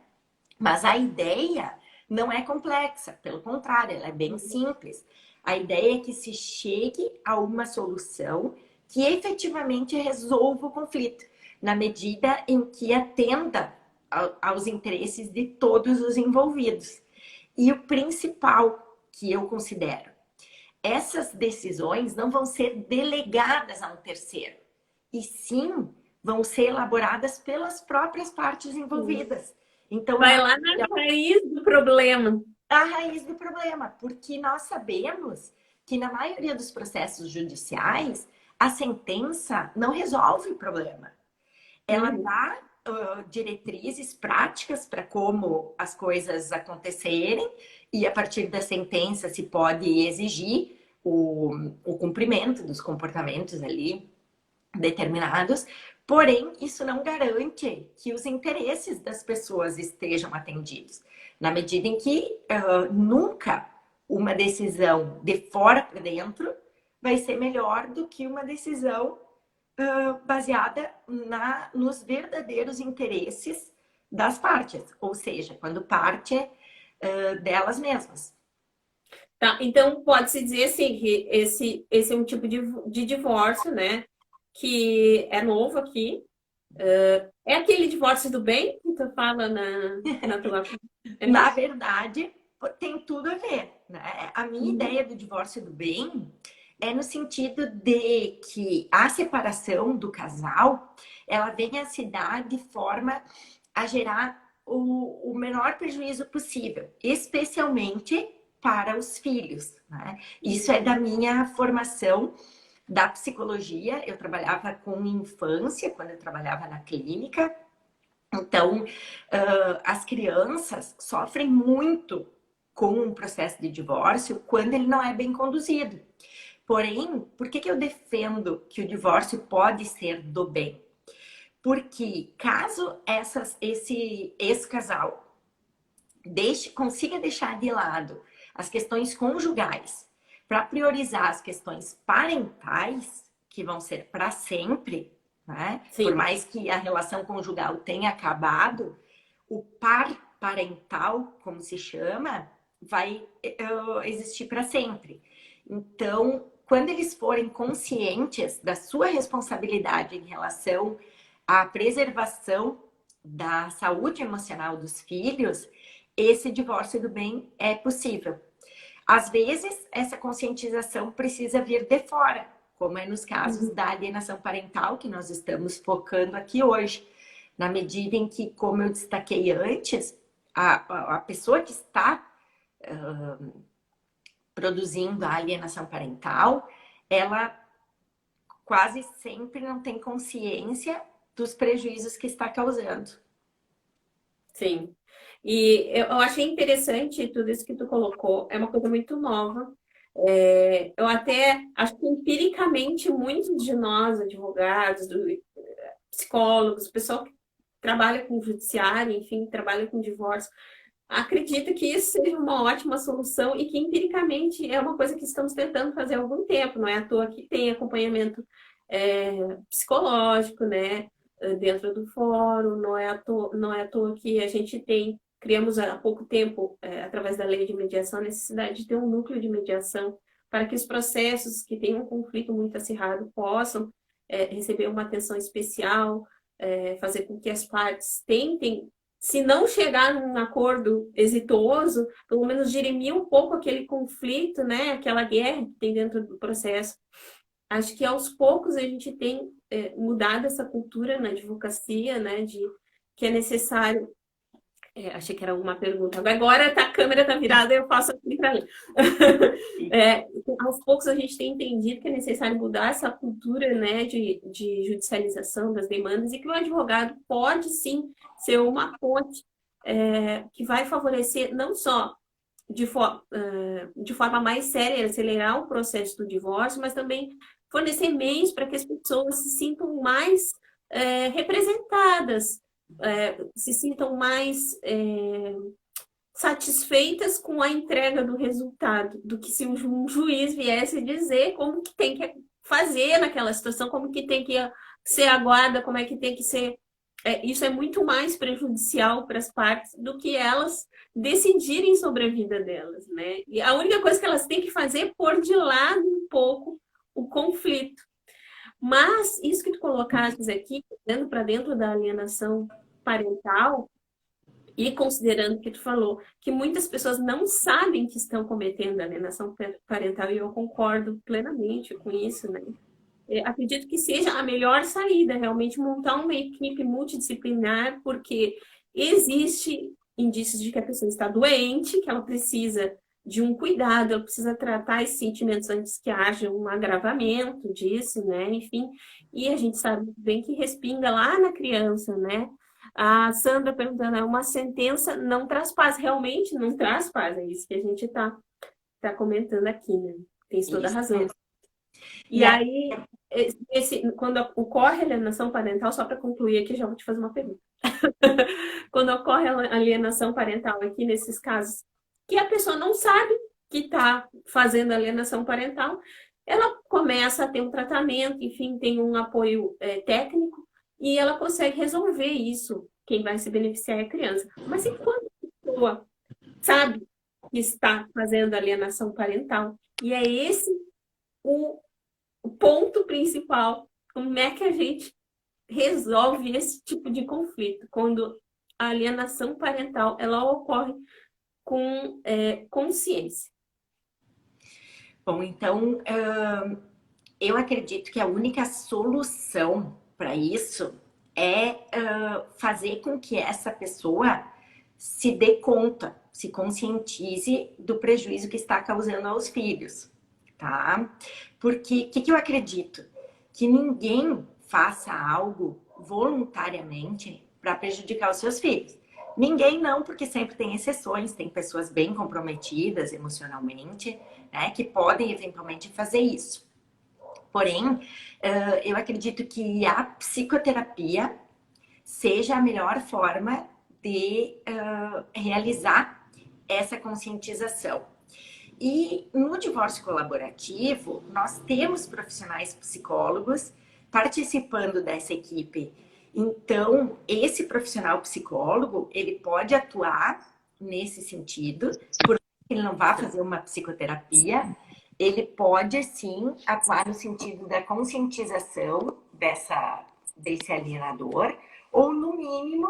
Mas a ideia não é complexa, pelo contrário, ela é bem simples. A ideia é que se chegue a uma solução que efetivamente resolva o conflito, na medida em que atenda aos interesses de todos os envolvidos. E o principal que eu considero, essas decisões não vão ser delegadas a um terceiro, e sim vão ser elaboradas pelas próprias partes envolvidas. Então, vai lá na raiz do problema. A raiz do problema, porque nós sabemos que na maioria dos processos judiciais, a sentença não resolve o problema. Ela dá diretrizes práticas para como as coisas acontecerem, e a partir da sentença se pode exigir o cumprimento dos comportamentos ali determinados, porém, isso não garante que os interesses das pessoas estejam atendidos, na medida em que nunca uma decisão de fora para dentro vai ser melhor do que uma decisão baseada nos verdadeiros interesses das partes, ou seja, quando parte delas mesmas. Tá, então pode-se dizer assim que esse é um tipo de divórcio, né? Que é novo aqui. É aquele divórcio do bem que tu fala na tua... Na verdade, tem tudo a ver, né? A minha ideia do divórcio do bem é no sentido de que a separação do casal, ela venha a se dar de forma a gerar o menor prejuízo possível, especialmente para os filhos, né? Isso é da minha formação da psicologia. Eu trabalhava com infância quando eu trabalhava na clínica. Então, as crianças sofrem muito com um processo de divórcio quando ele não é bem conduzido. Porém, por que eu defendo que o divórcio pode ser do bem? Porque caso esse ex-casal consiga deixar de lado as questões conjugais para priorizar as questões parentais, que vão ser para sempre, né? Por mais que a relação conjugal tenha acabado, o par parental, como se chama, vai existir para sempre. Então, quando eles forem conscientes da sua responsabilidade em relação à preservação da saúde emocional dos filhos, esse divórcio do bem é possível. Às vezes, essa conscientização precisa vir de fora, como é nos casos da alienação parental, que nós estamos focando aqui hoje. Na medida em que, como eu destaquei antes, a pessoa que está produzindo a alienação parental, ela quase sempre não tem consciência dos prejuízos que está causando. Sim. E eu achei interessante tudo isso que tu colocou, é uma coisa muito nova. Eu até acho que empiricamente muitos de nós, advogados, psicólogos, pessoal que trabalha com judiciário, enfim, trabalha com divórcio, acredita que isso seja uma ótima solução e que empiricamente é uma coisa que estamos tentando fazer há algum tempo, não é à toa que tem acompanhamento psicológico, né? Dentro do fórum, não é à toa que a gente criamos há pouco tempo, através da lei de mediação, a necessidade de ter um núcleo de mediação para que os processos que têm um conflito muito acirrado possam receber uma atenção especial, fazer com que as partes tentem, se não chegar num acordo exitoso, pelo menos dirimir um pouco aquele conflito, né? Aquela guerra que tem dentro do processo. Acho que aos poucos a gente tem mudado essa cultura na advocacia, né? De que é necessário Achei que era uma pergunta. Agora a câmera tá virada, eu faço aqui para ler. Aos poucos a gente tem entendido que é necessário mudar essa cultura, né, de judicialização das demandas e que o advogado pode sim ser uma ponte que vai favorecer não só de forma mais séria acelerar o processo do divórcio, mas também fornecer meios para que as pessoas se sintam mais representadas, se sintam mais satisfeitas com a entrega do resultado, do que se um juiz viesse dizer como que tem que fazer naquela situação, como que tem que ser a guarda, como é que tem que ser. Isso é muito mais prejudicial para as partes do que elas decidirem sobre a vida delas, né? E a única coisa que elas têm que fazer é pôr de lado um pouco o conflito. Mas isso que tu colocaste aqui, dando para dentro da alienação parental, e considerando que tu falou que muitas pessoas não sabem que estão cometendo alienação parental, e eu concordo plenamente com isso, né? Acredito que seja a melhor saída, realmente montar uma equipe multidisciplinar, porque existe indícios de que a pessoa está doente, que ela precisa de um cuidado, ela precisa tratar esses sentimentos antes que haja um agravamento disso, né? Enfim, e a gente sabe bem que respinga lá na criança, né? A Sandra perguntando, uma sentença não traz paz, realmente não traz paz, é isso que a gente tá comentando aqui, né? Tem toda a razão. E aí, quando ocorre a alienação parental, só para concluir aqui, já vou te fazer uma pergunta. Quando ocorre a alienação parental aqui, nesses casos, que a pessoa não sabe que está fazendo alienação parental, ela começa a ter um tratamento, enfim, tem um apoio técnico, e ela consegue resolver isso. Quem vai se beneficiar é a criança. Mas enquanto a pessoa sabe que está fazendo alienação parental, e é esse o ponto principal, como é que a gente resolve esse tipo de conflito, quando a alienação parental ela ocorre com consciência. Bom, então, eu acredito que a única solução para isso é fazer com que essa pessoa se dê conta, se conscientize do prejuízo que está causando aos filhos, tá? Porque o que eu acredito? Que ninguém faça algo voluntariamente para prejudicar os seus filhos. Ninguém não, porque sempre tem exceções, tem pessoas bem comprometidas emocionalmente, né, que podem eventualmente fazer isso. Porém, eu acredito que a psicoterapia seja a melhor forma de realizar essa conscientização. E no divórcio colaborativo, nós temos profissionais psicólogos participando dessa equipe. Então, esse profissional psicólogo, ele pode atuar nesse sentido, porque ele não vai fazer uma psicoterapia, ele pode sim atuar no sentido da conscientização desse alienador, ou no mínimo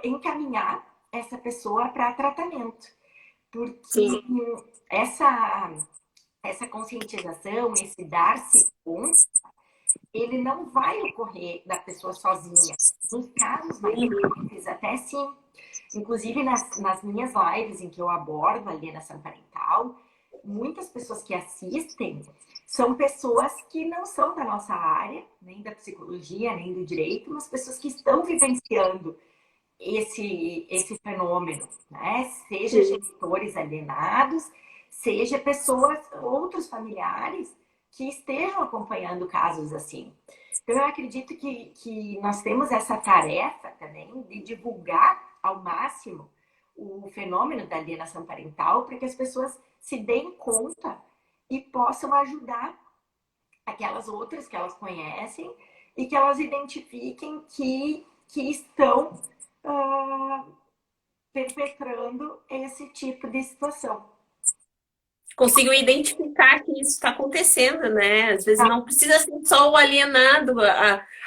encaminhar essa pessoa para tratamento. Porque essa conscientização, esse dar-se conta, ele não vai ocorrer da pessoa sozinha. Nos casos mais graves, até sim. Inclusive, nas minhas lives em que eu abordo a alienação parental, muitas pessoas que assistem são pessoas que não são da nossa área, nem da psicologia, nem do direito, mas pessoas que estão vivenciando esse fenômeno, né? Seja genitores alienados, seja pessoas, outros familiares que estejam acompanhando casos assim. Então, eu acredito que nós temos essa tarefa também de divulgar ao máximo o fenômeno da alienação parental para que as pessoas se deem conta e possam ajudar aquelas outras que elas conhecem e que elas identifiquem que estão perpetrando esse tipo de situação. Consigo identificar que isso está acontecendo, né? Às vezes não precisa ser só o alienado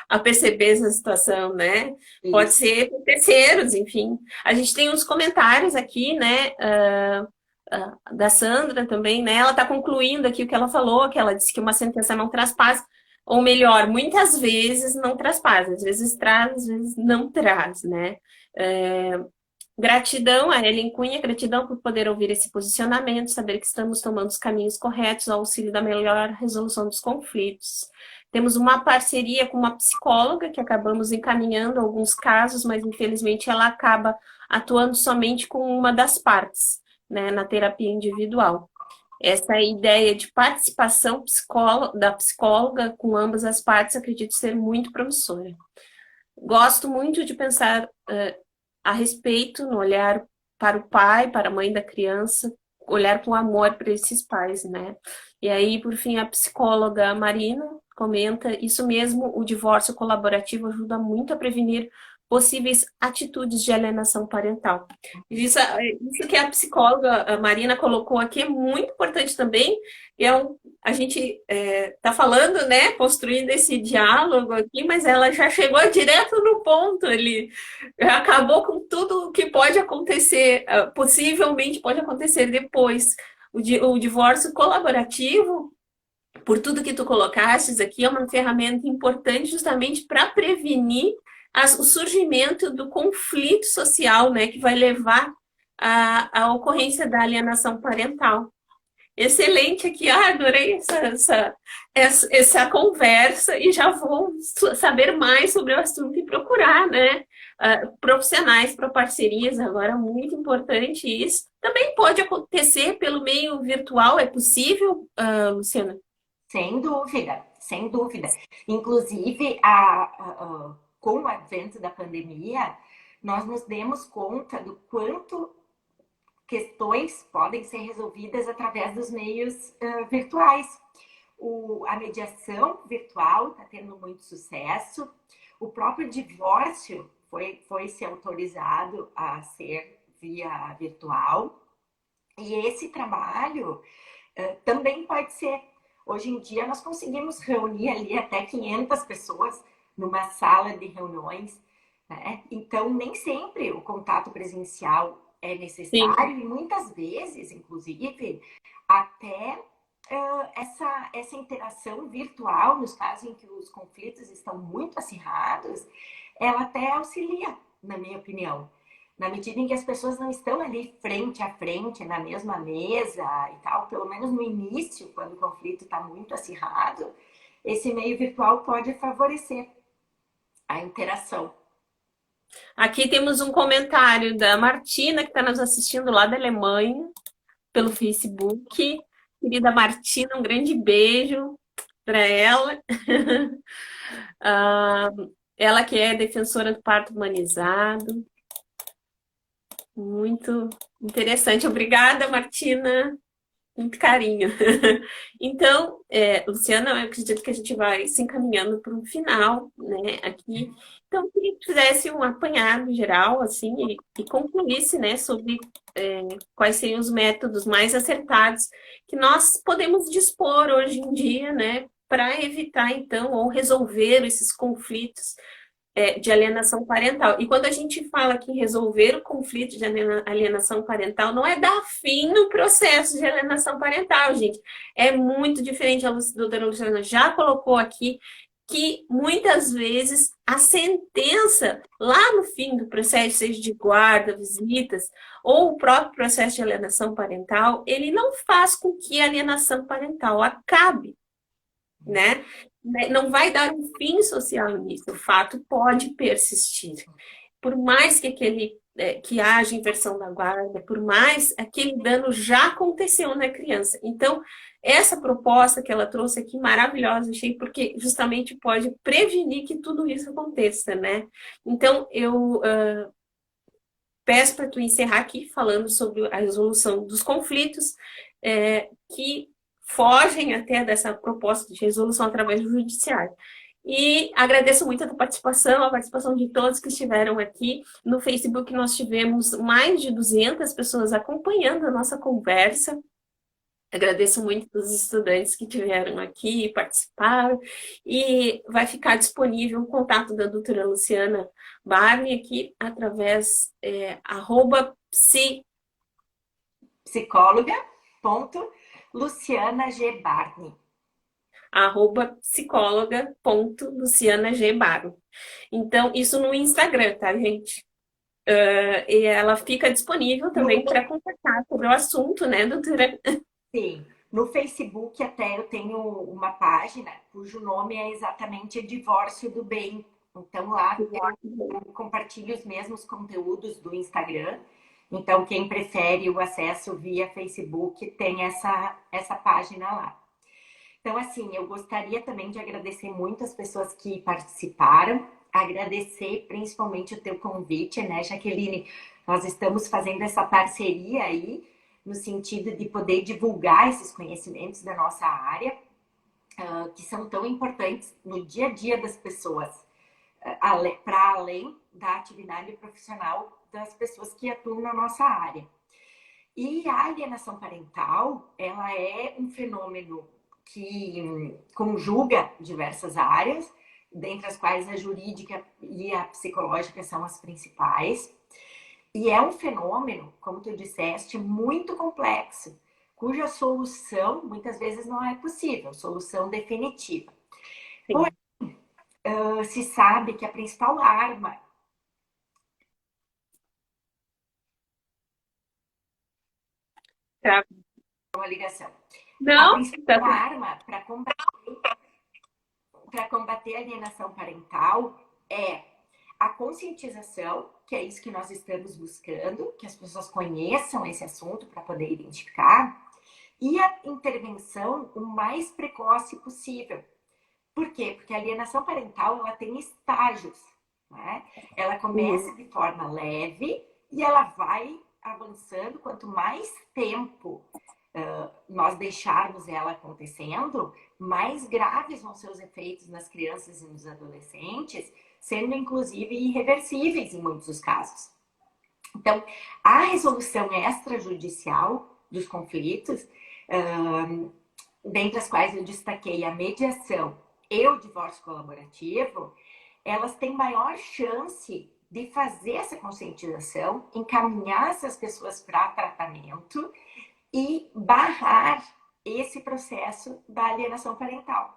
a perceber essa situação, né? Isso. Pode ser terceiros, enfim. A gente tem uns comentários aqui, né? Da Sandra também, né? Ela está concluindo aqui o que ela falou, que ela disse que uma sentença não traz paz, ou melhor, muitas vezes não traz paz, às vezes traz, às vezes não traz, né? Gratidão a Ellen Cunha, gratidão por poder ouvir esse posicionamento, saber que estamos tomando os caminhos corretos ao auxílio da melhor resolução dos conflitos. Temos uma parceria com uma psicóloga que acabamos encaminhando alguns casos, mas infelizmente ela acaba atuando somente com uma das partes, né, na terapia individual. Essa ideia de participação da psicóloga com ambas as partes acredito ser muito promissora. Gosto muito de pensar a respeito, no olhar para o pai, para a mãe da criança, olhar com amor para esses pais, né? E aí, por fim, a psicóloga Marina comenta, isso mesmo, o divórcio colaborativo ajuda muito a prevenir possíveis atitudes de alienação parental. Isso que a psicóloga a Marina colocou aqui é muito importante também, e a gente está falando, né, construindo esse diálogo aqui, mas ela já chegou direto no ponto ali, acabou com tudo o que pode acontecer, possivelmente pode acontecer depois. O divórcio colaborativo, por tudo que tu colocaste aqui, é uma ferramenta importante justamente para prevenir o surgimento do conflito social, né, que vai levar à ocorrência da alienação parental. Excelente aqui, adorei essa conversa e já vou saber mais sobre o assunto e procurar, né, profissionais para parcerias, agora muito importante isso. Também pode acontecer pelo meio virtual, é possível, Luciana? Sem dúvida, sem dúvida. Inclusive, com o advento da pandemia, nós nos demos conta do quanto questões podem ser resolvidas através dos meios virtuais. A mediação virtual está tendo muito sucesso. O próprio divórcio foi se autorizado a ser via virtual. E esse trabalho também pode ser. Hoje em dia, nós conseguimos reunir ali até 500 pessoas numa sala de reuniões, né? Então, nem sempre o contato presencial é necessário. Sim. E muitas vezes, inclusive, até essa interação virtual, nos casos em que os conflitos estão muito acirrados, ela até auxilia, na minha opinião. Na medida em que as pessoas não estão ali frente a frente, na mesma mesa e tal, pelo menos no início, quando o conflito está muito acirrado, esse meio virtual pode favorecer a interação. Aqui temos um comentário da Martina, que está nos assistindo lá da Alemanha, pelo Facebook. Querida Martina, um grande beijo para ela. Ela que é defensora do parto humanizado. Muito interessante. Obrigada, Martina. Muito carinho. Então, Luciana, eu acredito que a gente vai se encaminhando para um final, né, aqui. Então, eu queria que fizesse um apanhado geral, assim, e concluísse, né, sobre quais seriam os métodos mais acertados que nós podemos dispor hoje em dia, né, para evitar, então, ou resolver esses conflitos de alienação parental. E quando a gente fala que resolver o conflito de alienação parental, não é dar fim no processo de alienação parental, gente. É muito diferente. A doutora Luciana já colocou aqui que muitas vezes a sentença lá no fim do processo, seja de guarda, visitas, ou o próprio processo de alienação parental, ele não faz com que a alienação parental acabe, né? Não vai dar um fim social nisso. O fato pode persistir. Por mais que haja inversão da guarda, por mais aquele dano já aconteceu na criança. Então, essa proposta que ela trouxe aqui, maravilhosa, achei, porque justamente pode prevenir que tudo isso aconteça, né? Então, eu peço para tu encerrar aqui falando sobre a resolução dos conflitos que fogem até dessa proposta de resolução através do judiciário. E agradeço muito a tua participação, a participação de todos que estiveram aqui. No Facebook nós tivemos mais de 200 pessoas acompanhando a nossa conversa. Agradeço muito os estudantes que estiveram aqui e participaram. E vai ficar disponível o contato da doutora Luciana Barney aqui através psicóloga.luciana.g.barney. @psicóloga.luciana.g.barney. Então, isso no Instagram, tá, gente? E ela fica disponível também para conversar sobre o assunto, né, doutora? Sim, no Facebook até eu tenho uma página cujo nome é exatamente Divórcio do Bem. Então lá eu compartilho os mesmos conteúdos do Instagram. Então quem prefere o acesso via Facebook tem essa página lá. Então assim, eu gostaria também de agradecer muito as pessoas que participaram, agradecer principalmente o teu convite, né, Jaqueline? Nós estamos fazendo essa parceria aí no sentido de poder divulgar esses conhecimentos da nossa área, que são tão importantes no dia a dia das pessoas, para além da atividade profissional das pessoas que atuam na nossa área. E a alienação parental, ela é um fenômeno que conjuga diversas áreas, dentre as quais a jurídica e a psicológica são as principais. E é um fenômeno, como tu disseste, muito complexo, cuja solução muitas vezes não é possível, solução definitiva. Sim. Se sabe que a principal arma Tá. uma ligação. A Não, tá. principal arma para combater a alienação parental é a conscientização, que é isso que nós estamos buscando, que as pessoas conheçam esse assunto para poder identificar, e a intervenção o mais precoce possível. Por quê? Porque a alienação parental ela tem estágios. Né? Ela começa de forma leve e ela vai avançando. Quanto mais tempo nós deixarmos ela acontecendo, mais graves vão ser os efeitos nas crianças e nos adolescentes, sendo inclusive irreversíveis em muitos dos casos. Então, a resolução extrajudicial dos conflitos, dentre as quais eu destaquei a mediação e o divórcio colaborativo, elas têm maior chance de fazer essa conscientização, encaminhar essas pessoas para tratamento e barrar esse processo da alienação parental.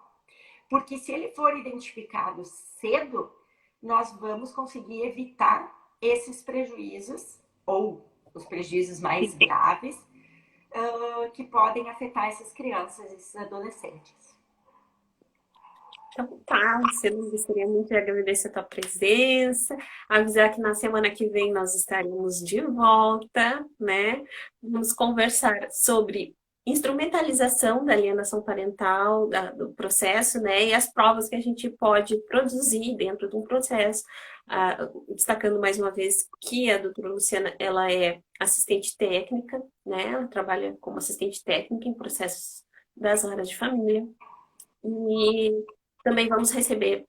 Porque se ele for identificado cedo, nós vamos conseguir evitar esses prejuízos, ou os prejuízos mais graves, que podem afetar essas crianças, esses adolescentes. Então tá, Luciano, gostaria muito de agradecer a tua presença, avisar que na semana que vem nós estaremos de volta, né? Vamos conversar sobre instrumentalização da alienação parental, do processo, né? E as provas que a gente pode produzir dentro de um processo. Destacando mais uma vez que a doutora Luciana, ela é assistente técnica, né? Ela trabalha como assistente técnica em processos das áreas de família. E também vamos receber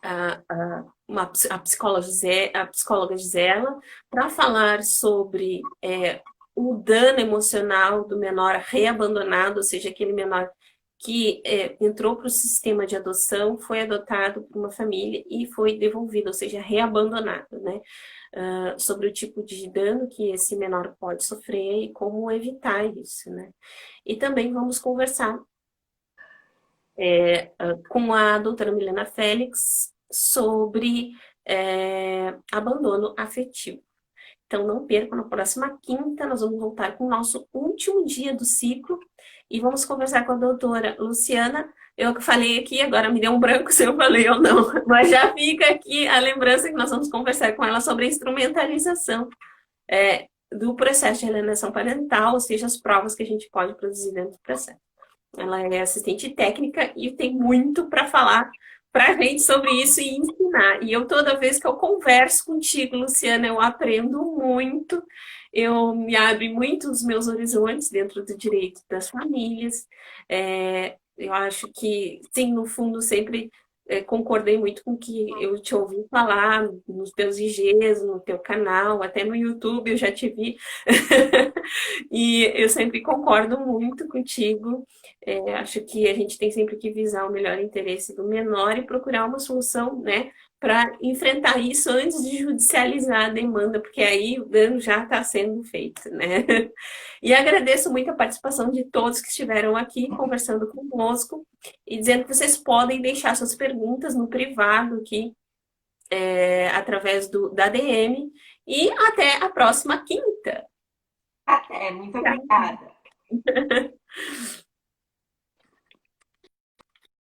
a psicóloga Gisela para falar sobre o dano emocional do menor reabandonado, ou seja, aquele menor que entrou para o sistema de adoção, foi adotado por uma família e foi devolvido, ou seja, reabandonado, né? Sobre o tipo de dano que esse menor pode sofrer e como evitar isso, né? E também vamos conversar com a doutora Milena Félix sobre abandono afetivo. Então não percam, na próxima quinta nós vamos voltar com o nosso último dia do ciclo e vamos conversar com a doutora Luciana. Eu que falei aqui, agora me deu um branco se eu falei ou não, mas já fica aqui a lembrança que nós vamos conversar com ela sobre a instrumentalização do processo de alienação parental, ou seja, as provas que a gente pode produzir dentro do processo. Ela é assistente técnica e tem muito para falar para a gente sobre isso e ensinar. E eu, toda vez que eu converso contigo, Luciana, eu aprendo muito, eu me abro muito os meus horizontes dentro do direito das famílias. Eu acho que, sim, no fundo, sempre concordei muito com o que eu te ouvi falar nos teus IGs, no teu canal, até no YouTube eu já te vi. E eu sempre concordo muito contigo. Acho que a gente tem sempre que visar o melhor interesse do menor e procurar uma solução, né, para enfrentar isso antes de judicializar a demanda, porque aí o dano já está sendo feito, né? E agradeço muito a participação de todos que estiveram aqui conversando conosco e dizendo que vocês podem deixar suas perguntas no privado aqui através da DM. E até a próxima quinta. Até, muito obrigada.